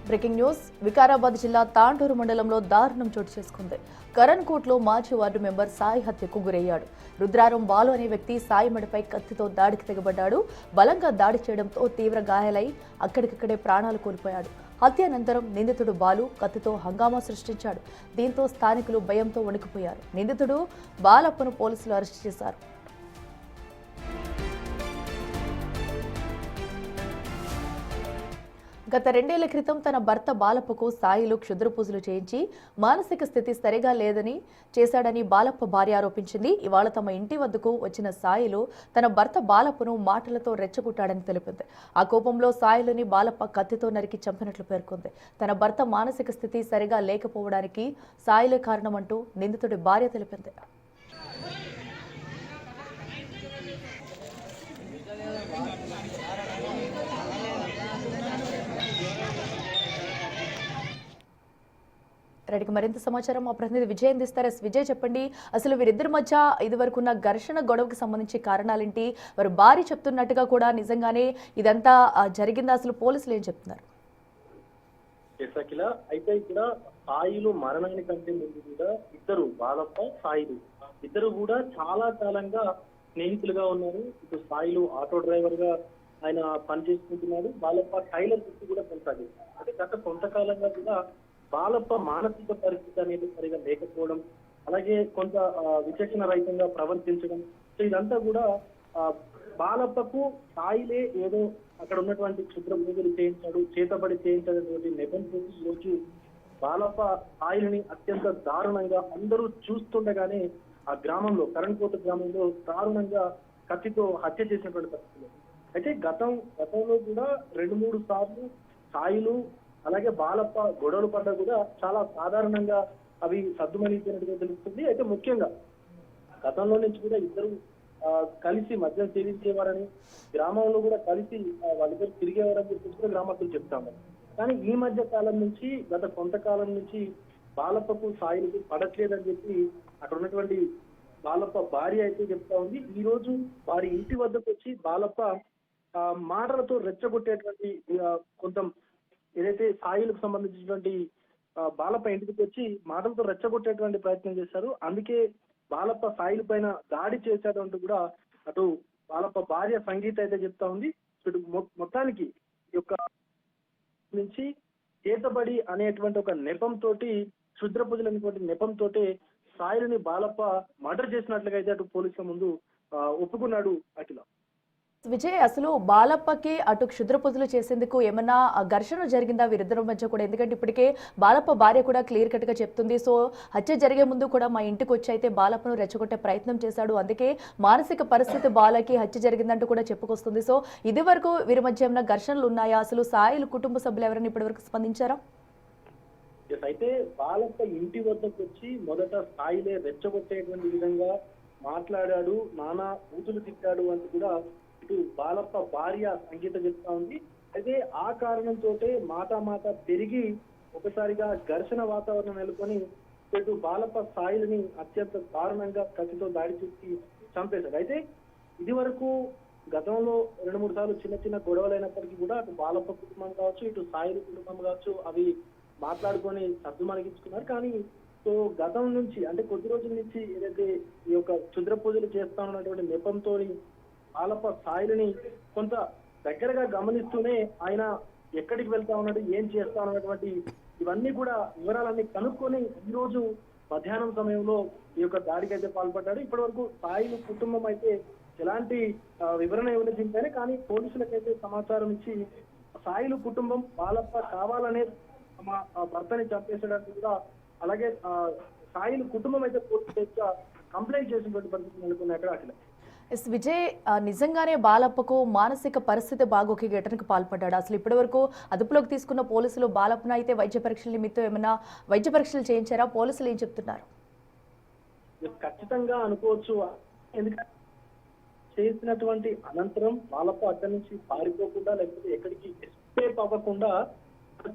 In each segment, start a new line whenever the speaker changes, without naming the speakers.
Breaking news. Vikarabad జిల్లా తాండూరు మండలంలో దారుణం చోటు చేసుకుంది. కరణ్కోట్లో మాజీ వార్డు మెంబర్ సాయి హత్యకు గురయ్యాడు. రుద్రారం బాలు అనే వ్యక్తి సాయి మెడపై కత్తితో దాడికి తెగబడ్డాడు. బలంగా దాడి చేయడంతో తీవ్ర గాయాలై అక్కడికక్కడే ప్రాణాలు కోల్పోయాడు. హత్య అనంతరం నిందితుడు బాలు కత్తితో హంగామా సృష్టించాడు. దీంతో స్థానికులు భయంతో వణికిపోయారు. నిందితుడు బాలప్పను పోలీసులు అరెస్ట్ చేశారు. గత 2 ఏళ్ల క్రితం తన భర్త బాలప్పకు సాయిలు క్షుద్ర పూజలు చేయించి మానసిక స్థితి సరిగా లేదని చేశాడని బాలప్ప భార్య ఆరోపించింది. ఇవాళ తమ ఇంటి వద్దకు వచ్చిన సాయిలు తన భర్త బాలప్పను మాటలతో రెచ్చగొట్టాడని తెలిపింది. ఆ కోపంలో సాయిలుని బాలప్ప కత్తితో నరికి చంపినట్లు పేర్కొంది. తన భర్త మానసిక స్థితి సరిగా లేకపోవడానికి సాయిలే కారణమంటూ నిందితుడి భార్య తెలిపింది. రెడ్డికి మరింత సమాచారం మా ప్రతినిధి విజయ్ అందిస్తారు. విజయ్, చెప్పండి, అసలు వీరిద్దరి మధ్య ఇదివరకు ఉన్న ఘర్షణ గొడవకు సంబంధించి కారణాలేంటి? వారు భార్య చెప్తున్నట్టుగా కూడా నిజంగానే ఇదంతా జరిగిందా? అసలు పోలీసులు ఏం చెప్తున్నారు?
అయితే ఇక్కడ సాయిలు మరణానికంటే ముందు కూడా ఇద్దరు బాలప్ప సాయిలు ఇద్దరు కూడా చాలా కాలంగా స్నేహితులుగా ఉన్నారు. ఇటు సాయిలు ఆటో డ్రైవర్ గా ఆయన పనిచేసుకుంటున్నాడు. బాలప్ప టైలర్ వృత్తి కూడా కొనసాగిస్తారు. అంటే గత కొంతకాలంగా కూడా బాలప్ప మానసిక పరిస్థితి అనేది సరిగా లేకపోవడం, అలాగే కొంత విచక్షణ రహితంగా ప్రవర్తించడం, సో ఇదంతా కూడా బాలప్పకు సాయిలే ఏదో అక్కడ ఉన్నటువంటి క్షుద్ర పూజలు చేయించాడు, చేతబడి చేయించినటువంటి నెపంతో ఈరోజు బాలప్ప సాయిని అత్యంత దారుణంగా అందరూ చూస్తుండగానే ఆ గ్రామంలో కరణ్కోట గ్రామంలో దారుణంగా కత్తితో హత్య చేసినటువంటి పరిస్థితులు. అయితే గతంలో కూడా 2-3 సార్లు సాయిలు అలాగే బాలప్ప గొడవలు పడ్డా కూడా చాలా సాధారణంగా అవి సద్దుమణించినట్టుగా తెలుస్తుంది. అయితే ముఖ్యంగా గతంలో నుంచి కూడా ఇద్దరు కలిసి మద్యం సేవించేవారని, గ్రామంలో కూడా కలిసి వాళ్ళిద్దరు తిరిగేవారని చెప్పేసి కూడా గ్రామస్తులు చెప్తాము. కానీ ఈ మధ్య కాలం నుంచి గత కొంతకాలం నుంచి బాలప్పకు సాయిలకు పడట్లేదని చెప్పి అక్కడ ఉన్నటువంటి బాలప్ప భార్య అయితే చెప్తా ఉంది. ఈ రోజు వారి ఇంటి వద్దకు వచ్చి బాలప్ప మాటలతో రెచ్చగొట్టేటువంటి కొంత ఏదైతే సాయిలకు సంబంధించినటువంటి బాలప్ప ఇంటికి వచ్చి మాటలతో రెచ్చగొట్టేటువంటి ప్రయత్నం చేశారు. అందుకే బాలప్ప సాయిల పైన దాడి చేశాడంటూ కూడా అటు బాలప్ప భార్య సంగీత అయితే చెప్తా ఉంది. ఇటు మొత్తానికి ఈ యొక్క నుంచి చేతబడి అనేటువంటి ఒక నెపంతో క్షుద్ర పూజలు అనేటువంటి నెపంతో సాయిలని బాలప్ప మర్డర్ చేసినట్లుగా అయితే అటు పోలీసుల ముందు ఒప్పుకున్నాడు. అఖిల
విజయ్, అసలు బాలప్పకి అటు క్షుద్ర పూజలు చేసేందుకు ఏమన్నా ఘర్షణ జరిగిందా వీరిద్దరి మధ్య కూడా? ఎందుకంటే ఇప్పటికే బాలప్ప భార్య కూడా క్లియర్ కట్ గా చెప్తుంది. సో హత్య జరిగే ముందు కూడా మా ఇంటికి వచ్చి అయితే బాలప్పను రెచ్చగొట్టే ప్రయత్నం చేశాడు, అందుకే మానసిక పరిస్థితి బాలకి హత్య జరిగిందంటూ కూడా చెప్పుకొస్తుంది. సో ఇది వరకు వీరి మధ్య ఏమైనా ఘర్షణలు ఉన్నాయా? అసలు సాయిలు కుటుంబ సభ్యులు ఎవరైనా ఇప్పటి వరకు స్పందించారా?
అయితే బాలప్ప ఇంటి వద్దకు వచ్చి మొదట సాయిలే రెచ్చగొట్టేటువంటి విధంగా మాట్లాడాడు, నానా కూతులు తిట్టాడు అని కూడా ఇటు బాలప్ప భార్య సంగీత చెప్తా ఉంది. అయితే ఆ కారణంతో మాట పెరిగి ఒకసారిగా ఘర్షణ వాతావరణం నెలకొని ఇటు బాలప్ప సాయిలని అత్యంత దారుణంగా కత్తితో దాడి చేసి చంపేశాడు. అయితే ఇది వరకు గతంలో 2-3 సార్లు చిన్న గొడవలైనప్పటికీ కూడా అటు బాలప్ప కుటుంబం కావచ్చు, ఇటు సాయిల కుటుంబం కావచ్చు, అవి మాట్లాడుకొని సర్దుమణిగించుకున్నారు. కానీ సో గతం నుంచి అంటే కొద్ది రోజుల నుంచి ఏదైతే ఈ యొక్క క్షుద్ర పూజలు చేస్తా ఉన్నటువంటి నెపంతో బాలప్ప సాయిలని కొంత దగ్గరగా గమనిస్తూనే ఆయన ఎక్కడికి వెళ్తా ఉన్నాడు, ఏం చేస్తా ఉన్నటువంటి ఇవన్నీ కూడా వివరాలన్నీ కనుక్కొని ఈ రోజు మధ్యాహ్నం సమయంలో ఈ యొక్క దాడికి అయితే పాల్పడ్డాడు. ఇప్పటి వరకు సాయిలు కుటుంబం అయితే ఎలాంటి వివరణ ఇవ్వలేదు. కానీ పోలీసులకైతే సమాచారం ఇచ్చి సాయిలు కుటుంబం బాలప్ప కావాలనే తమ భర్తని చంపేసడానికి కూడా, అలాగే సాయిలు కుటుంబం అయితే పోలీసులు కంప్లైంట్ చేసినటువంటి పరిస్థితి నెలకొన్నాయి అక్కడ. అఖిల
విజయ్, నిజంగానే బాలప్పకు మానసిక పరిస్థితి బాగోకి ఘటనకు పాల్పడ్డాడు. అసలు ఇప్పటి వరకు అదుపులోకి తీసుకున్న పోలీసులు బాలప్పను అయితే వైద్య పరీక్షల నిమిత్తం ఏమైనా వైద్య పరీక్షలు చేయించారా? పోలీసులు ఏం చెప్తున్నారు?
ఖచ్చితంగా అనుకోవచ్చు. ఎందుకంటే చేసినటువంటి అనంతరం బాలప్ప అక్కడి నుంచి పారిపోకుండా లేకపోతే ఎక్కడికి ఎస్కేప్ అవ్వకుండా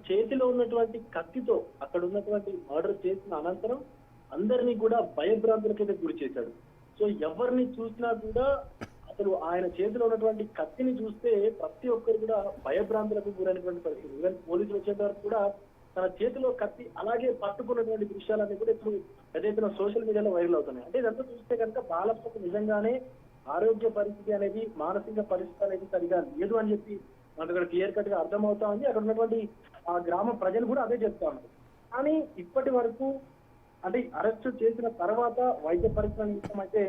చేతిలో ఉన్నటువంటి కత్తితో అక్కడ ఉన్నటువంటి మర్డర్ చేసిన అనంతరం అందరినీ కూడా భయభ్రాంతులకైతే గురి చేశాడు. సో ఎవరిని చూసినా కూడా అసలు ఆయన చేతిలో ఉన్నటువంటి కత్తిని చూస్తే ప్రతి ఒక్కరు కూడా భయభ్రాంతులకు గురైనటువంటి పరిస్థితి. ఈవెన్ పోలీసులు వచ్చేంత వరకు కూడా తన చేతిలో కత్తి అలాగే పట్టుకున్నటువంటి దృశ్యాలన్నీ కూడా ఇప్పుడు ఏదైతే సోషల్ మీడియాలో వైరల్ అవుతున్నాయి. అంటే ఇదంతా చూస్తే కనుక బాలప్పకు నిజంగానే ఆరోగ్య పరిస్థితి అనేది, మానసిక పరిస్థితి అనేది సరిగా లేదు అని చెప్పి మనకు అక్కడ క్లియర్ కట్ గా అర్థమవుతా ఉంది. అక్కడ ఉన్నటువంటి ఆ గ్రామ ప్రజలు కూడా అదే చెప్తా ఉన్నారు. కానీ ఇప్పటి వరకు అంటే అరెస్ట్ చేసిన తర్వాత వైద్య పరీక్షల నిమిత్తం అయితే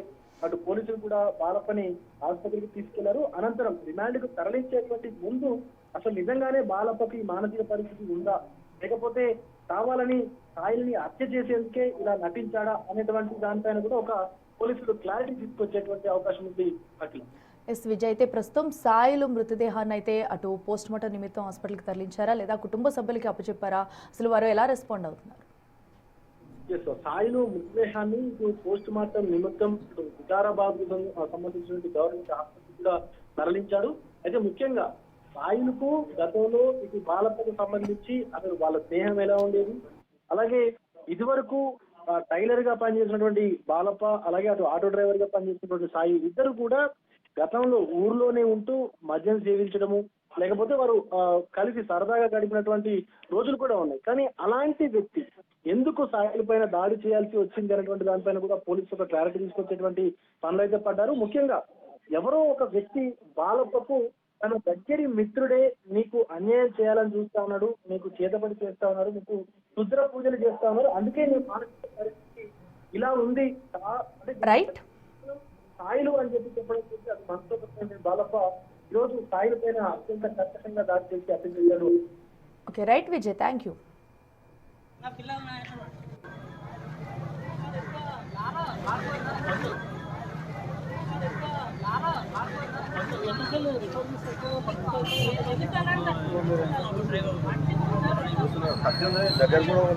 అటు పోలీసులు కూడా బాలప్పని ఆసుపత్రికి తీసుకెళ్లారు. అనంతరం రిమాండ్ కు తరలించేటువంటి ముందు అసలు నిజంగానే బాలప్పకి మానసిక పరిస్థితి ఉందా, లేకపోతే కావాలని సాయిల్ని హత్య చేసేందుకే ఇలా నటించాడా అనేటువంటి దానిపైన కూడా ఒక పోలీసులు క్లారిటీ తీసుకొచ్చేటువంటి అవకాశం ఉంది. అట్లా
ఎస్ విజయ్, అయితే ప్రస్తుతం సాయిలు మృతదేహాన్ని అయితే అటు పోస్ట్ మార్టం నిమిత్తం హాస్పిటల్కి తరలించారా లేదా కుటుంబ సభ్యులకి అప్పచెప్పారా? అసలు వారు ఎలా రెస్పాండ్ అవుతున్నారు?
సాయిలు మృతదేహాన్ని పోస్ట్ మార్టం నిమిత్తం వికారాబాద్ సంబంధించినటువంటి గవర్నమెంట్ హాస్పిటల్ కూడా తరలించారు. అయితే ముఖ్యంగా సాయిలకు గతంలో ఇటు బాలప్పకు సంబంధించి అసలు వాళ్ళ స్నేహం ఎలా ఉండేది, అలాగే ఇదివరకు టైలర్ గా పనిచేసినటువంటి బాలప్ప, అలాగే అటు ఆటో డ్రైవర్ గా పనిచేసినటువంటి సాయి ఇద్దరు కూడా గతంలో ఊర్లోనే ఉంటూ మద్యం సేవించడము, లేకపోతే వారు కలిసి సరదాగా గడిపినటువంటి రోజులు కూడా ఉన్నాయి. కానీ అలాంటి వ్యక్తి ఎందుకు సాయిల పైన దాడి చేయాల్సి వచ్చింది అనేటువంటి దానిపైన కూడా పోలీసులు ఒక క్లారిటీ తీసుకొచ్చేటువంటి పనులు అయితే పడ్డారు. ముఖ్యంగా ఎవరో ఒక వ్యక్తి బాలప్పకు తన దగ్గరి మిత్రుడే నీకు అన్యాయం చేయాలని చూస్తా ఉన్నాడు, నీకు చేతపడి చేస్తా ఉన్నారు, నీకు రుద్ర పూజలు చేస్తా ఉన్నారు, అందుకే నీ మానసిక పరిస్థితి ఇలా ఉంది
రైట్
సాయిలు అని చెప్పడం చూసి అది మనసులో బాలప్ప ఈరోజు సాయిల పైన అత్యంత కష్టంగా దాడి చేసి హత్య చేశాడు.
Okay right Vijay, thank you.
దగ్గర కూడా